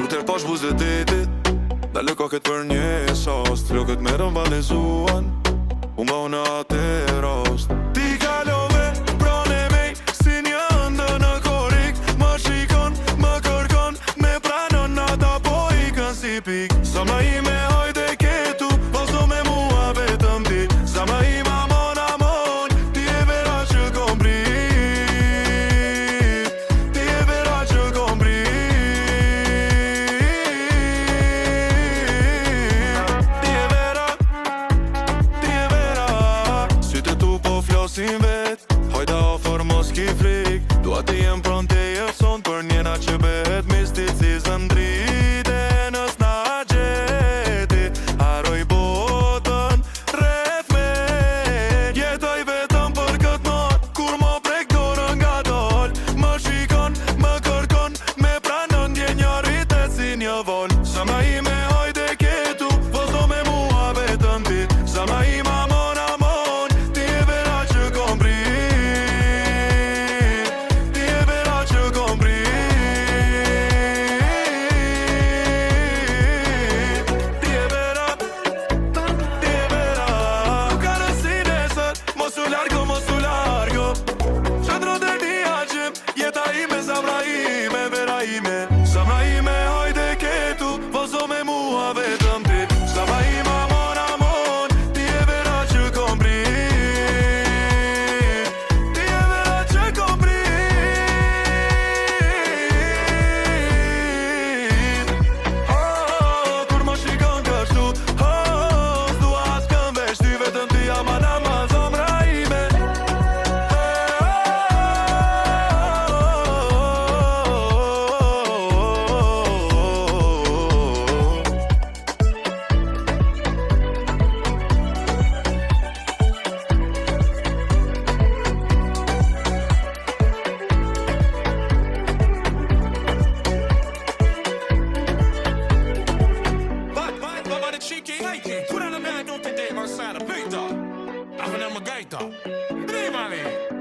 tërë pash buzët detit Dalë koket për një sost Flokët me rëmbalizuan U më në atë rost Ti kalove prone mej Si një ndë në korik Më shikon, më kërkon Me pranon ata po i kën si pik Sama i me hojde ketu Poso me mua vetëm ti Sama i ma mon amon Ti e vera që kom prit Ti e vera që kom prit Ti e vera Sytë tu po flosin vet Hojda ofor mos ki frik Dua ti jem pron te jefson Për njena që behet misticizëm drite Nës na gjeti Haroj botën rreth me Jetoj vetëm për këtë not Kur mo prek dorën nga dol Më shikon, më kërkon Me pranon dje njëritet si një vol Sama i me hojde ketu Vozo me mua vetëm ti Sama i ma mon amon Ti e vera që kom prit Ti e vera që kom prit Ti e vera U ka rësi nesër Mos u largo Qëndro dhe një aqim Jeta ime, zamra ime, vera ime Zamra ime hojde ketu Vozo me mua vetëm ti Sama i ma mon amon Ti e vera që kom prit Ti e vera që kom prit Kur më shikon kështu S'dua as këmvesh Ty vetëm ti ama nama zamra ime Vai de cheeky, like put on a man, don't take that outside a big dog. I'm an gator. Leave on it.